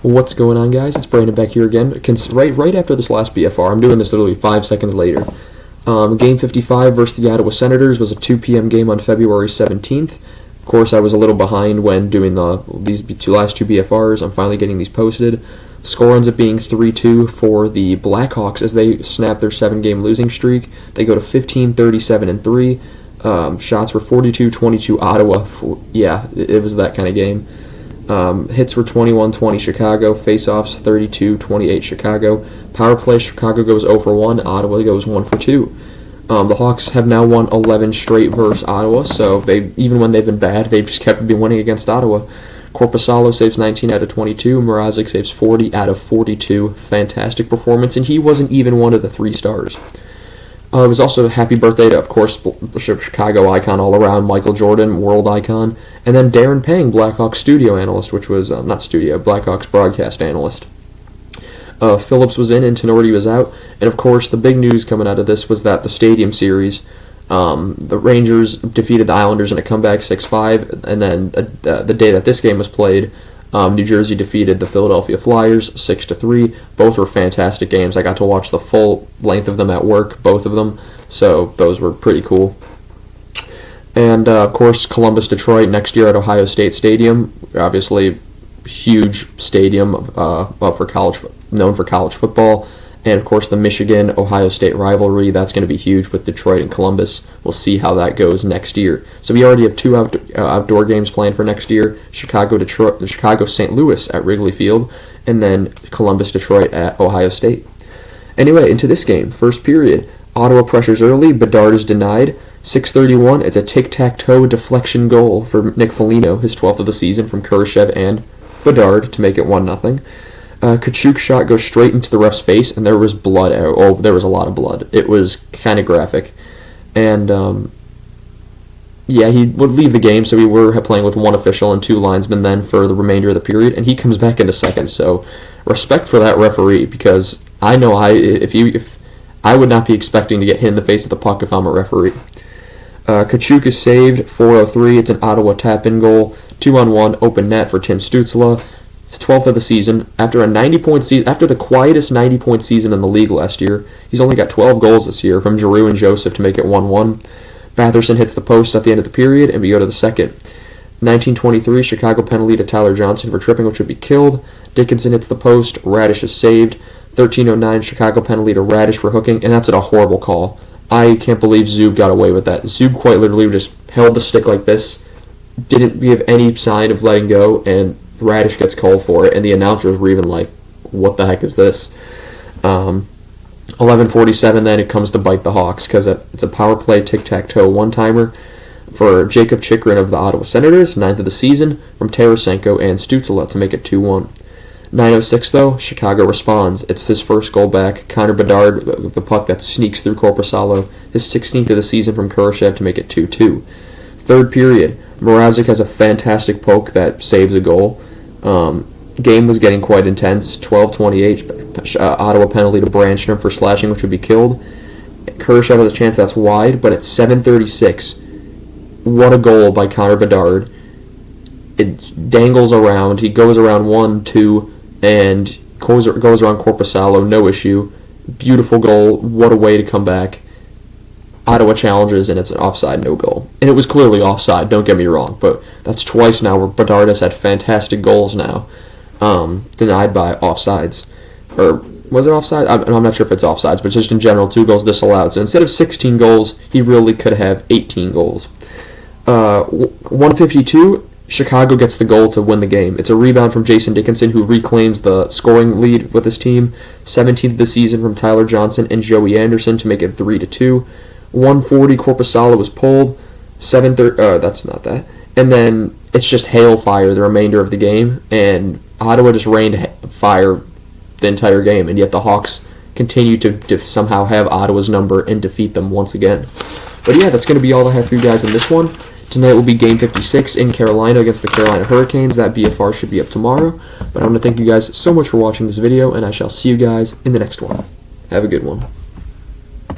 What's going on, guys? It's Brandon back here again. Right after this last BFR, I'm doing this literally 5 seconds later. Game 55 versus the Ottawa Senators was a 2 p.m. game on February 17th. Of course, I was a little behind when doing these last two BFRs. I'm finally getting these posted. Score ends up being 3-2 for the Blackhawks as they snap their 7-game losing streak. They go to 15, 37, and 3. Shots were 42-22 Ottawa. Yeah, it was that kind of game. Hits were 21-20 Chicago. Face-offs 32-28 Chicago. Power play, Chicago goes 0 for 1. Ottawa goes 1 for 2. The Hawks have now won 11 straight versus Ottawa, so even when they've been bad, they've just kept winning against Ottawa. Korpisalo saves 19 out of 22. Mrazek saves 40 out of 42. Fantastic performance, and he wasn't even one of the 3 stars. It was also a happy birthday to, of course, Chicago icon all around, Michael Jordan, world icon, and then Darren Pang, Blackhawks studio analyst, which was, Blackhawks broadcast analyst. Phillips was in and Tenorti was out, and of course the big news coming out of this was that the Stadium Series, the Rangers defeated the Islanders in a comeback 6-5, and then the day that this game was played, New Jersey defeated the Philadelphia Flyers 6-3. Both were fantastic games. I got to watch the full length of them at work, both of them, so those were pretty cool. And, of course, Columbus-Detroit next year at Ohio State Stadium. Obviously, huge stadium known for college football. And, of course, the Michigan-Ohio State rivalry. That's going to be huge with Detroit and Columbus. We'll see how that goes next year. So we already have 2 outdoor games planned for next year. Chicago-St. Louis at Wrigley Field, and then Columbus-Detroit at Ohio State. Anyway, into this game. First period. Ottawa pressures early. Bedard is denied. 6:31. It's a tic-tac-toe deflection goal for Nick Foligno, his 12th of the season, from Kurashev and Bedard to make it 1-0. Kachuk's shot goes straight into the ref's face, and there was blood. Oh, there was a lot of blood. It was kind of graphic. And, he would leave the game, so we were playing with 1 official and 2 linesmen then for the remainder of the period, and he comes back into second. So respect for that referee, because I know if I would not be expecting to get hit in the face with the puck if I'm a referee. Kachuk is saved, 4:03. It's an Ottawa tap-in goal, 2-on-1, open net for Tim Stützle. 12th of the season. After a 90-point season, after the quietest 90-point season in the league last year, he's only got 12 goals this year from Giroux and Joseph to make it 1-1. Batherson hits the post at the end of the period, and we go to the second. 1923, Chicago penalty to Tyler Johnson for tripping, which would be killed. Dickinson hits the post. Radish is saved. 1309, Chicago penalty to Radish for hooking, and that's a horrible call. I can't believe Zub got away with that. Zub quite literally just held the stick like this, didn't give any sign of letting go, and Radish gets called for it, and the announcers were even like, what the heck is this? 11:47, then it comes to bite the Hawks, because it's a power play tic-tac-toe one-timer for Jacob Chikrin of the Ottawa Senators, 9th of the season, from Tarasenko and Stützle to make it 2-1. 9:06, though, Chicago responds. It's his first goal back. Connor Bedard with the puck that sneaks through Korpisalo, his 16th of the season from Kurashev to make it 2-2. Third period, Mrazek has a fantastic poke that saves a goal. Game was getting quite intense. 12:28, Ottawa penalty to Brandstrom for slashing, which would be killed. Kurashev has a chance that's wide, but at 7:36, what a goal by Connor Bedard. It dangles around. He goes around 1-2 and goes around Korpisalo, no issue. Beautiful goal. What a way to come back. Ottawa challenges, and it's an offside no goal. And it was clearly offside, don't get me wrong, but that's twice now where Bedard has had fantastic goals now, denied by offsides. Or was it offside? I'm not sure if it's offsides, but just in general, 2 goals disallowed. So instead of 16 goals, he really could have 18 goals. 152, Chicago gets the goal to win the game. It's a rebound from Jason Dickinson, who reclaims the scoring lead with his team. 17th of the season from Tyler Johnson and Joey Anderson to make it 3-2. 140, Korpisalo was pulled. 7:30. That's not that. And then it's just Hailfire the remainder of the game, and Ottawa just rained fire the entire game, and yet the Hawks continue to somehow have Ottawa's number and defeat them once again. But yeah, that's going to be all I have for you guys in this one. Tonight will be Game 56 in Carolina against the Carolina Hurricanes. That BFR should be up tomorrow. But I want to thank you guys so much for watching this video, and I shall see you guys in the next one. Have a good one.